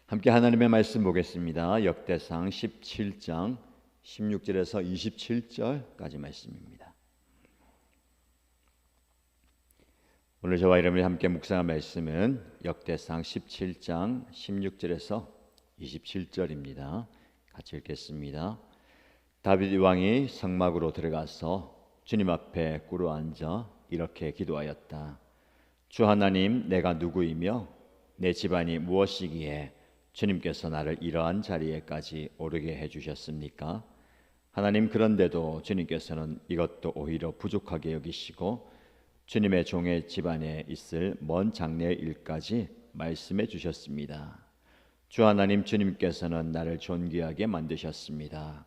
함께 하나님의 말씀 보겠습니다. 역대상 17장 16절에서 27절까지 말씀입니다. 오늘 저와 여러분이 함께 묵상할 말씀은 역대상 17장 16절에서 27절입니다. 같이 읽겠습니다. 다윗 왕이 성막으로 들어가서 주님 앞에 꿇어 앉아 이렇게 기도하였다. 주 하나님, 내가 누구이며 내 집안이 무엇이기에 주님께서 나를 이러한 자리에까지 오르게 해주셨습니까? 하나님, 그런데도 주님께서는 이것도 오히려 부족하게 여기시고 주님의 종의 집안에 있을 먼 장래의 일까지 말씀해 주셨습니다. 주 하나님, 주님께서는 나를 존귀하게 만드셨습니다.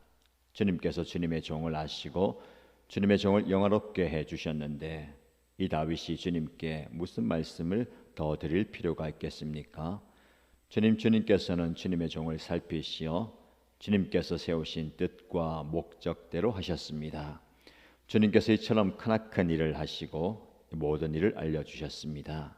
주님께서 주님의 종을 아시고 주님의 종을 영화롭게 해주셨는데 이 다윗이 주님께 무슨 말씀을 더 드릴 필요가 있겠습니까? 주님께서는 주님의 종을 살피시어 주님께서 세우신 뜻과 목적대로 하셨습니다. 주님께서 이처럼 크나큰 일을 하시고 모든 일을 알려주셨습니다.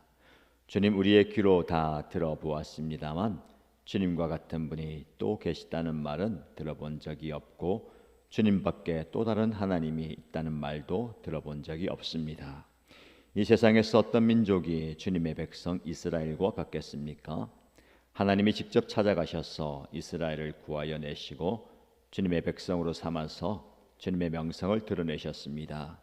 주님, 우리의 귀로 다 들어보았습니다만 주님과 같은 분이 또 계시다는 말은 들어본 적이 없고 주님밖에 또 다른 하나님이 있다는 말도 들어본 적이 없습니다. 이 세상에서 어떤 민족이 주님의 백성 이스라엘과 같겠습니까? 하나님이 직접 찾아가셔서 이스라엘을 구하여 내시고 주님의 백성으로 삼아서 주님의 명성을 드러내셨습니다.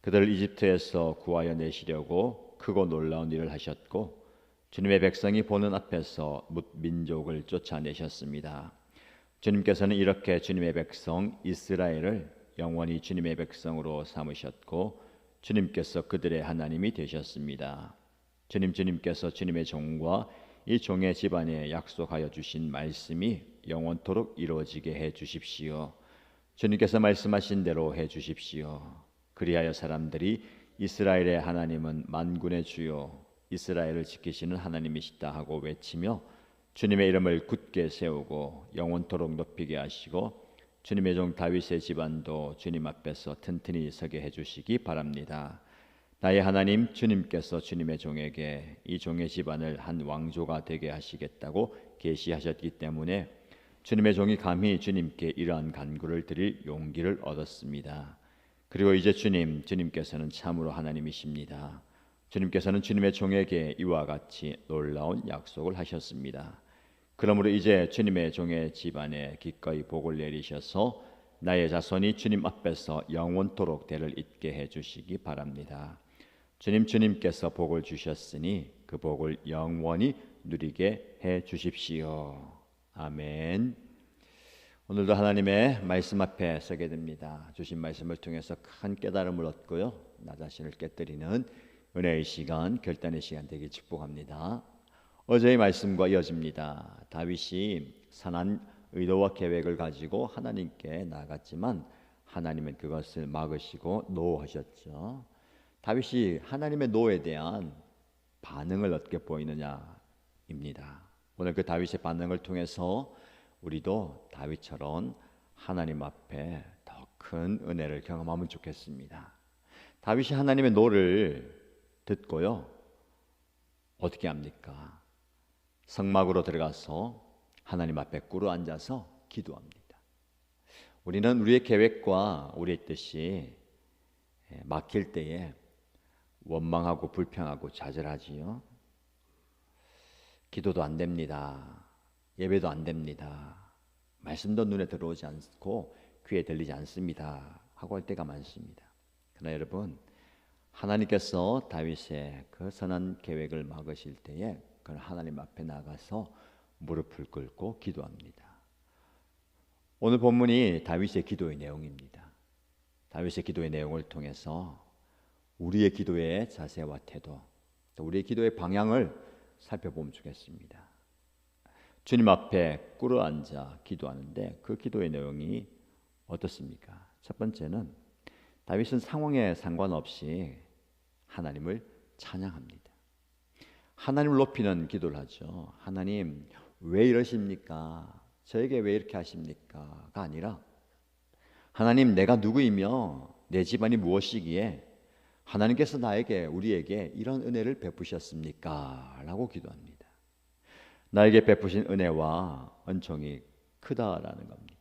그들을 이집트에서 구하여 내시려고 크고 놀라운 일을 하셨고 주님의 백성이 보는 앞에서 민족을 쫓아내셨습니다. 주님께서는 이렇게 주님의 백성 이스라엘을 영원히 주님의 백성으로 삼으셨고 주님께서 그들의 하나님이 되셨습니다. 주님께서 주님의 종과 이 종의 집안에 약속하여 주신 말씀이 영원토록 이루어지게 해 주십시오. 주님께서 말씀하신 대로 해 주십시오. 그리하여 사람들이 이스라엘의 하나님은 만군의 주요 이스라엘을 지키시는 하나님이시다 하고 외치며 주님의 이름을 굳게 세우고 영원토록 높이게 하시고 주님의 종 다윗의 집안도 주님 앞에서 튼튼히 서게 해주시기 바랍니다. 나의 하나님 주님께서 주님의 종에게 이 종의 집안을 한 왕조가 되게 하시겠다고 계시하셨기 때문에 주님의 종이 감히 주님께 이러한 간구를 드릴 용기를 얻었습니다. 그리고 이제 주님께서는 참으로 하나님이십니다. 주님께서는 주님의 종에게 이와 같이 놀라운 약속을 하셨습니다. 그러므로 이제 주님의 종의 집안에 기꺼이 복을 내리셔서 나의 자손이 주님 앞에서 영원토록 대를 잇게 해주시기 바랍니다. 주님께서 복을 주셨으니 그 복을 영원히 누리게 해 주십시오. 아멘. 오늘도 하나님의 말씀 앞에 서게 됩니다. 주신 말씀을 통해서 큰 깨달음을 얻고요, 나 자신을 깨뜨리는 은혜의 시간, 결단의 시간 되길 축복합니다. 어제의 말씀과 이어집니다. 다윗이 선한 의도와 계획을 가지고 하나님께 나아갔지만 하나님은 그것을 막으시고 노하셨죠. 다윗이 하나님의 노에 대한 반응을 어떻게 보이느냐입니다. 오늘 그 다윗의 반응을 통해서 우리도 다윗처럼 하나님 앞에 더 큰 은혜를 경험하면 좋겠습니다. 다윗이 하나님의 노를 듣고요, 어떻게 합니까? 성막으로 들어가서 하나님 앞에 꿇어 앉아서 기도합니다. 우리는 우리의 계획과 우리의 뜻이 막힐 때에 원망하고 불평하고 좌절하지요. 기도도 안 됩니다. 예배도 안 됩니다. 말씀도 눈에 들어오지 않고 귀에 들리지 않습니다 하고 할 때가 많습니다. 그러나 여러분, 하나님께서 다윗의 그 선한 계획을 막으실 때에 그는 하나님 앞에 나가서 무릎을 꿇고 기도합니다. 오늘 본문이 다윗의 기도의 내용입니다. 다윗의 기도의 내용을 통해서 우리의 기도의 자세와 태도, 또 우리의 기도의 방향을 살펴보면 좋겠습니다. 주님 앞에 꿇어 앉아 기도하는데 그 기도의 내용이 어떻습니까? 첫 번째는 다윗은 상황에 상관없이 하나님을 찬양합니다. 하나님을 높이는 기도를 하죠. 하나님, 왜 이러십니까? 저에게 왜 이렇게 하십니까? 가 아니라 하나님, 내가 누구이며 내 집안이 무엇이기에 하나님께서 우리에게 이런 은혜를 베푸셨습니까? 라고 기도합니다. 나에게 베푸신 은혜와 은총이 크다라는 겁니다.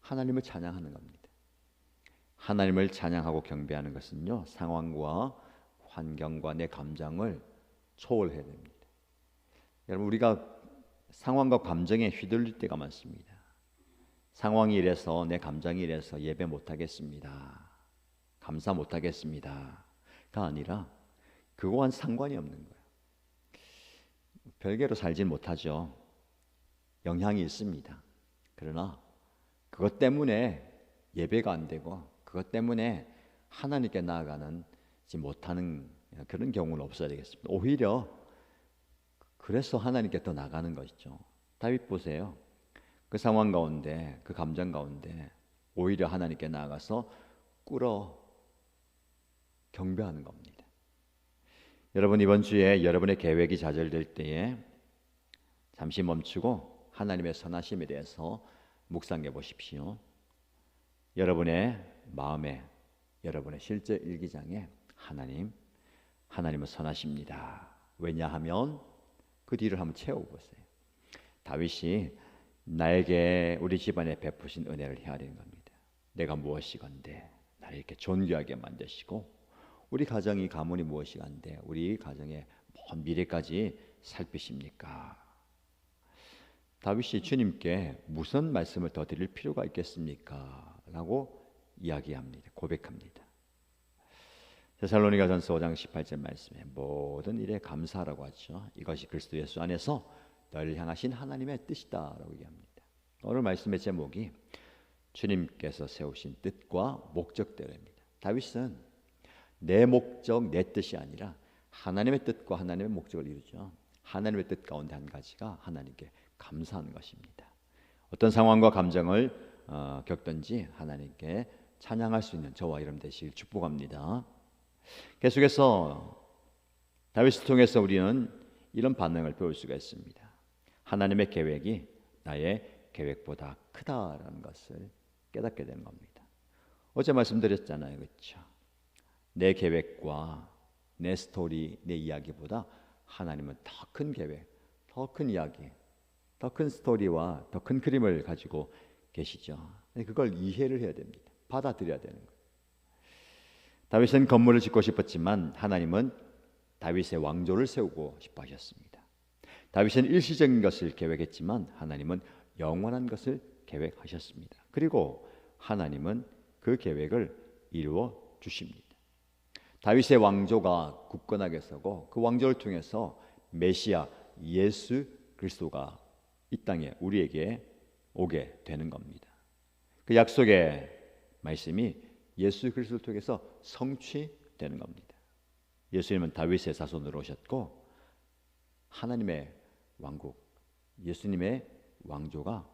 하나님을 찬양하는 겁니다. 하나님을 찬양하고 경배하는 것은요, 상황과 환경과 내 감정을 초월해야 됩니다. 여러분, 우리가 상황과 감정에 휘둘릴 때가 많습니다. 상황이 이래서, 내 감정이 이래서 예배 못하겠습니다, 감사 못하겠습니다 가 아니라 그거와는 상관이 없는 거예요. 별개로 살진 못하죠. 영향이 있습니다. 그러나 그것 때문에 예배가 안 되고 그것 때문에 하나님께 나아가지 못하는 그런 경우는 없어야 되겠습니다. 오히려 그래서 하나님께 더 나가는 것이죠. 다윗 보세요. 그 상황 가운데, 그 감정 가운데 오히려 하나님께 나아가서 꿇어 경배하는 겁니다. 여러분, 이번 주에 여러분의 계획이 좌절될 때에 잠시 멈추고 하나님의 선하심에 대해서 묵상해 보십시오. 여러분의 마음에, 여러분의 실제 일기장에 하나님은 선하십니다. 왜냐하면 그 뒤를 한번 채워보세요. 다윗이 나에게, 우리 집안에 베푸신 은혜를 헤아리는 겁니다. 내가 무엇이건데 나를 이렇게 존귀하게 만드시고, 우리 가정이 가문이 무엇이건데 우리 가정의 먼 미래까지 살피십니까? 다윗이 주님께 무슨 말씀을 더 드릴 필요가 있겠습니까? 라고 이야기합니다. 고백합니다. 데살로니가전서 5장 18절 말씀에 모든 일에 감사하라고 하죠. 이것이 그리스도 예수 안에서 너를 향하신 하나님의 뜻이다 라고 얘기합니다. 오늘 말씀의 제목이 주님께서 세우신 뜻과 목적대로입니다. 다윗은 내 목적, 내 뜻이 아니라 하나님의 뜻과 하나님의 목적을 이루죠. 하나님의 뜻 가운데 한 가지가 하나님께 감사하는 것입니다. 어떤 상황과 감정을 겪든지 하나님께 찬양할 수 있는 저와 여러분 되시길 축복합니다. 계속해서 다윗을 통해서 우리는 이런 반응을 배울 수가 있습니다. 하나님의 계획이 나의 계획보다 크다라는 것을 깨닫게 되는 겁니다. 어제 말씀드렸잖아요, 그렇죠? 내 계획과 내 스토리, 내 이야기보다 하나님은 더 큰 계획, 더 큰 이야기, 더 큰 스토리와 더 큰 그림을 가지고 계시죠. 그걸 이해를 해야 됩니다. 받아들여야 되는 거예요. 다윗은 건물을 짓고 싶었지만 하나님은 다윗의 왕조를 세우고 싶어 하셨습니다. 다윗은 일시적인 것을 계획했지만 하나님은 영원한 것을 계획하셨습니다. 그리고 하나님은 그 계획을 이루어 주십니다. 다윗의 왕조가 굳건하게 서고 그 왕조를 통해서 메시아 예수 그리스도가 이 땅에 우리에게 오게 되는 겁니다. 그 약속의 말씀이 예수 그리스도를 통해서 성취되는 겁니다. 예수님은 다윗의 자손으로 오셨고 하나님의 왕국, 예수님의 왕조가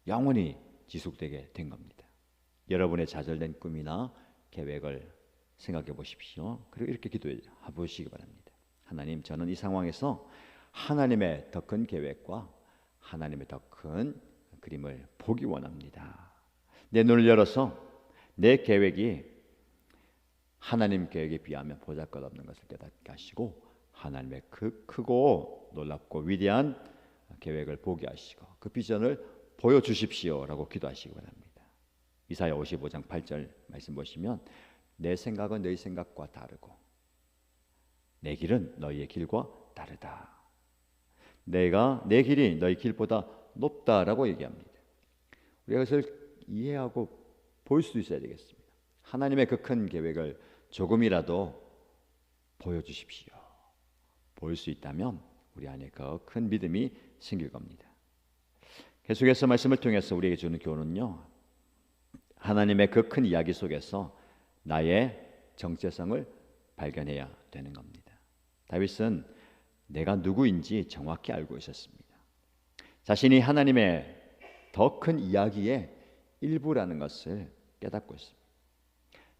영원히 지속되게 된 겁니다. 여러분의 좌절된 꿈이나 계획을 생각해 보십시오. 그리고 이렇게 기도해 보시기 바랍니다. 하나님, 저는 이 상황에서 하나님의 더 큰 계획과 하나님의 더 큰 그림을 보기 원합니다. 내 눈을 열어서 내 계획이 하나님 계획에 비하면 보잘것없는 것을 깨닫게 하시고 하나님의 그 크고 놀랍고 위대한 계획을 보게 하시고 그 비전을 보여주십시오라고 기도하시기 바랍니다. 이사야 55장 8절 말씀 보시면 내 생각은 너희 생각과 다르고 내 길은 너희의 길과 다르다. 내 길이 너희 길보다 높다라고 얘기합니다. 우리가 그것을 이해하고 볼 수 있어야 되겠습니다. 하나님의 그 큰 계획을 조금이라도 보여주십시오. 볼 수 있다면 우리 안에 그 큰 믿음이 생길 겁니다. 계속해서 말씀을 통해서 우리에게 주는 교훈은요, 하나님의 그 큰 이야기 속에서 나의 정체성을 발견해야 되는 겁니다. 다윗은 내가 누구인지 정확히 알고 있었습니다. 자신이 하나님의 더 큰 이야기의 일부라는 것을 깨닫고 있습니다.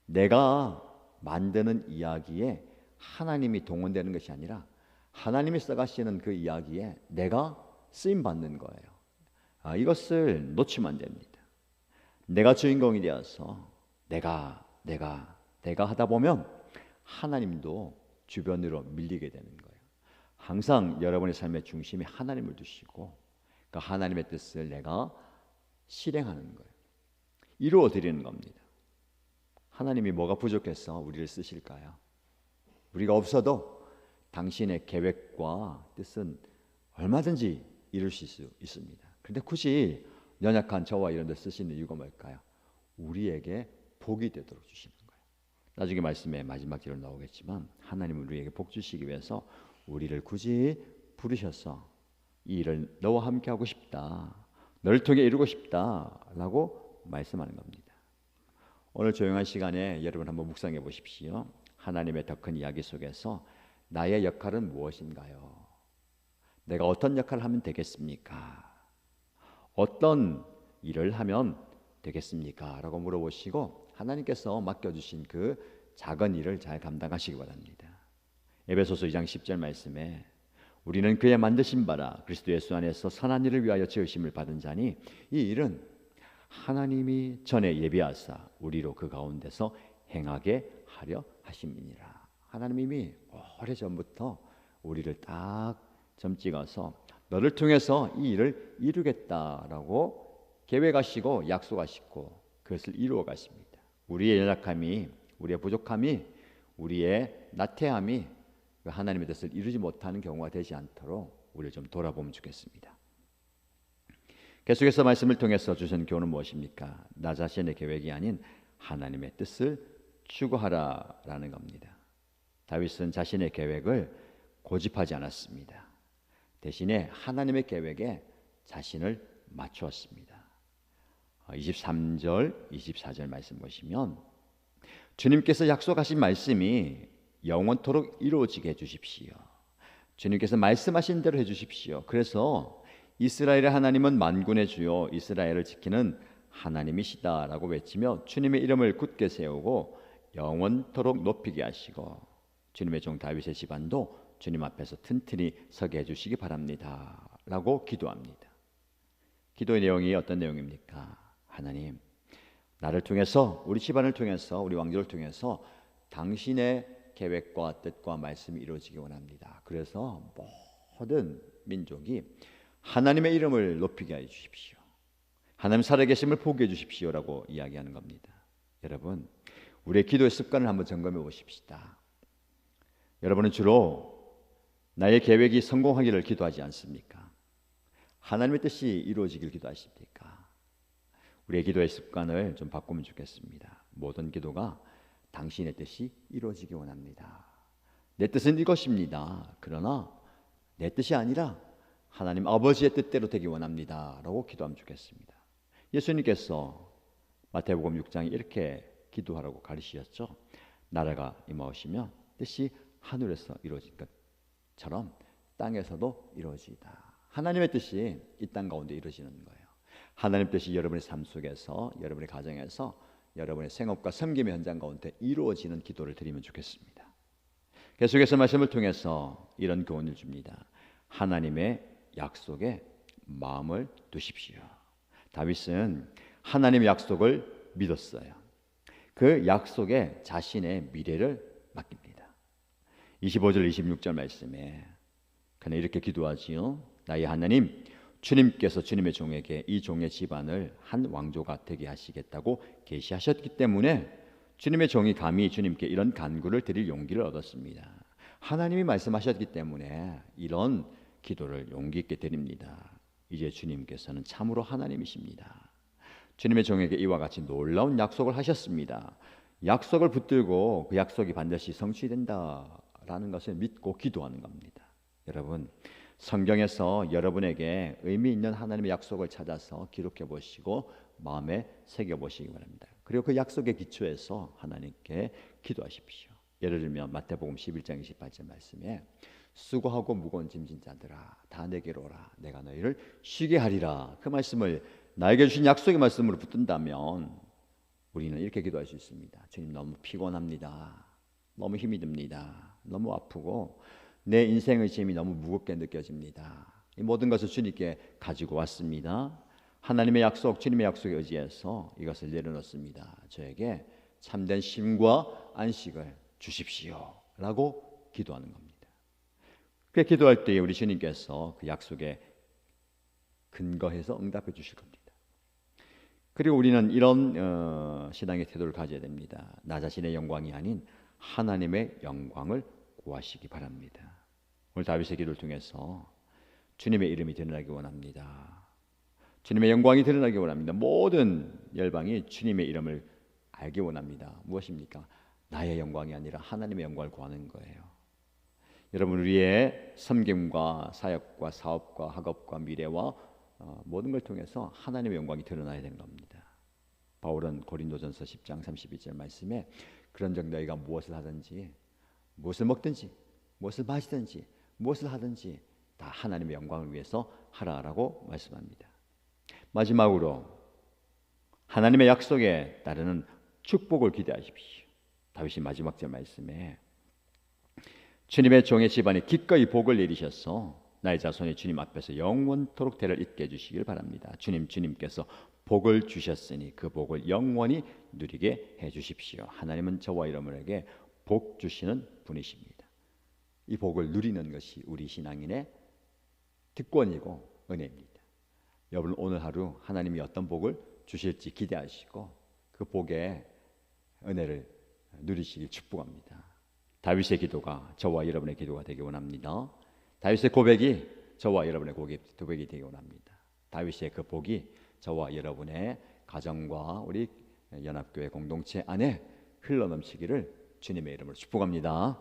내가 만드는 이야기에 하나님이 동원되는 것이 아니라 하나님이 써가시는 그 이야기에 내가 쓰임받는 거예요. 이것을 놓치면 안 됩니다. 내가 주인공이 되어서 내가 하다 보면 하나님도 주변으로 밀리게 되는 거예요. 항상 여러분의 삶의 중심에 하나님을 두시고 그 하나님의 뜻을 내가 실행하는 거예요. 이루어 드리는 겁니다. 하나님이 뭐가 부족해서 우리를 쓰실까요? 우리가 없어도 당신의 계획과 뜻은 얼마든지 이루실 수 있습니다. 그런데 굳이 연약한 저와 이런 데 쓰시는 이유가 뭘까요? 우리에게 복이 되도록 주시는 거예요. 나중에 말씀의 마지막 절로 나오겠지만 하나님은 우리에게 복 주시기 위해서 우리를 굳이 부르셔서 이 일을 너와 함께 하고 싶다, 너를 통해 이루고 싶다 라고 말씀하는 겁니다. 오늘 조용한 시간에 여러분 한번 묵상해 보십시오. 하나님의 더 큰 이야기 속에서 나의 역할은 무엇인가요? 내가 어떤 역할을 하면 되겠습니까? 어떤 일을 하면 되겠습니까? 라고 물어보시고 하나님께서 맡겨주신 그 작은 일을 잘 감당하시기 바랍니다. 에베소서 2장 10절 말씀에 우리는 그의 만드신 바라 그리스도 예수 안에서 선한 일을 위하여 지으심을 받은 자니 이 일은 하나님이 전에 예비하사 우리로 그 가운데서 행하게 하려 하심이니라. 하나님이 오래전부터 우리를 딱 점 찍어서 너를 통해서 이 일을 이루겠다라고 계획하시고 약속하시고 그것을 이루어 가십니다. 우리의 연약함이, 우리의 부족함이, 우리의 나태함이 하나님의 뜻을 이루지 못하는 경우가 되지 않도록 우리를 좀 돌아보면 좋겠습니다. 계속해서 말씀을 통해서 주신 교훈은 무엇입니까? 나 자신의 계획이 아닌 하나님의 뜻을 추구하라라는 겁니다. 다윗은 자신의 계획을 고집하지 않았습니다. 대신에 하나님의 계획에 자신을 맞추었습니다. 23절, 24절 말씀 보시면 주님께서 약속하신 말씀이 영원토록 이루어지게 해주십시오. 주님께서 말씀하신 대로 해주십시오. 그래서 이스라엘의 하나님은 만군의 주요 이스라엘을 지키는 하나님이시다라고 외치며 주님의 이름을 굳게 세우고 영원토록 높이게 하시고 주님의 종 다윗의 집안도 주님 앞에서 튼튼히 서게 해주시기 바랍니다 라고 기도합니다. 기도의 내용이 어떤 내용입니까? 하나님, 나를 통해서, 우리 집안을 통해서, 우리 왕조를 통해서 당신의 계획과 뜻과 말씀이 이루어지기 원합니다. 그래서 모든 민족이 하나님의 이름을 높이게 해 주십시오. 하나님 살아계심을 보게 해 주십시오라고 이야기하는 겁니다. 여러분, 우리의 기도의 습관을 한번 점검해 보십시다. 여러분은 주로 나의 계획이 성공하기를 기도하지 않습니까? 하나님의 뜻이 이루어지길 기도하십니까? 우리의 기도의 습관을 좀 바꾸면 좋겠습니다. 모든 기도가 당신의 뜻이 이루어지기 원합니다. 내 뜻은 이것입니다. 그러나 내 뜻이 아니라 하나님 아버지의 뜻대로 되기 원합니다 라고 기도하면 좋겠습니다. 예수님께서 마태복음 6장에 이렇게 기도하라고 가르치셨죠. 나라가 임하오시며 뜻이 하늘에서 이루어진 것처럼 땅에서도 이루어지다. 하나님의 뜻이 이 땅 가운데 이루어지는 거예요. 하나님의 뜻이 여러분의 삶 속에서, 여러분의 가정에서, 여러분의 생업과 섬김의 현장 가운데 이루어지는 기도를 드리면 좋겠습니다. 계속해서 말씀을 통해서 이런 교훈을 줍니다. 하나님의 약속에 마음을 두십시오. 다윗은 하나님의 약속을 믿었어요. 그 약속에 자신의 미래를 맡깁니다. 25절 26절 말씀에 그는 이렇게 기도하지요. 나의 하나님, 주님께서 주님의 종에게 이 종의 집안을 한 왕조가 되게 하시겠다고 계시하셨기 때문에 주님의 종이 감히 주님께 이런 간구를 드릴 용기를 얻었습니다. 하나님이 말씀하셨기 때문에 이런 기도를 용기 있게 드립니다. 이제 주님께서는 참으로 하나님이십니다. 주님의 종에게 이와 같이 놀라운 약속을 하셨습니다. 약속을 붙들고 그 약속이 반드시 성취된다라는 것을 믿고 기도하는 겁니다. 여러분, 성경에서 여러분에게 의미 있는 하나님의 약속을 찾아서 기록해 보시고 마음에 새겨 보시기 바랍니다. 그리고 그 약속의 기초에서 하나님께 기도하십시오. 예를 들면 마태복음 11장 28절 말씀에 수고하고 무거운 짐진 자들아 다 내게로 오라 내가 너희를 쉬게 하리라. 그 말씀을 나에게 주신 약속의 말씀으로 붙든다면 우리는 이렇게 기도할 수 있습니다. 주님, 너무 피곤합니다. 너무 힘이 듭니다. 너무 아프고 내 인생의 짐이 너무 무겁게 느껴집니다. 이 모든 것을 주님께 가지고 왔습니다. 하나님의 약속, 주님의 약속에 의지해서 이것을 내려놓습니다. 저에게 참된 쉼과 안식을 주십시오 라고 기도하는 겁니다. 그렇게 기도할 때에 우리 주님께서 그 약속에 근거해서 응답해 주실 겁니다. 그리고 우리는 이런 신앙의 태도를 가져야 됩니다. 나 자신의 영광이 아닌 하나님의 영광을 구하시기 바랍니다. 오늘 다윗의 기도를 통해서 주님의 이름이 드러나기 원합니다. 주님의 영광이 드러나기 원합니다. 모든 열방이 주님의 이름을 알기 원합니다. 무엇입니까? 나의 영광이 아니라 하나님의 영광을 구하는 거예요. 여러분, 우리의 섬김과 사역과 사업과 학업과 미래와 모든 걸 통해서 하나님의 영광이 드러나야 되는 겁니다. 바울은 고린도전서 10장 32절 말씀에 그런즉 너희가 무엇을 하든지 무엇을 먹든지 무엇을 마시든지 무엇을 하든지 다 하나님의 영광을 위해서 하라라고 말씀합니다. 마지막으로 하나님의 약속에 따르는 축복을 기대하십시오. 다윗이 마지막 절 말씀에 주님의 종의 집안에 기꺼이 복을 내리셔서 나의 자손이 주님 앞에서 영원토록 대를 잇게 해주시길 바랍니다. 주님께서 복을 주셨으니 그 복을 영원히 누리게 해주십시오. 하나님은 저와 여러분에게 복 주시는 분이십니다. 이 복을 누리는 것이 우리 신앙인의 특권이고 은혜입니다. 여러분, 오늘 하루 하나님이 어떤 복을 주실지 기대하시고 그 복의 은혜를 누리시길 축복합니다. 다윗의 기도가 저와 여러분의 기도가 되기 원합니다. 다윗의 고백이 저와 여러분의 고백이 되기 원합니다. 다윗의 그 복이 저와 여러분의 가정과 우리 연합교회 공동체 안에 흘러넘치기를 주님의 이름으로 축복합니다.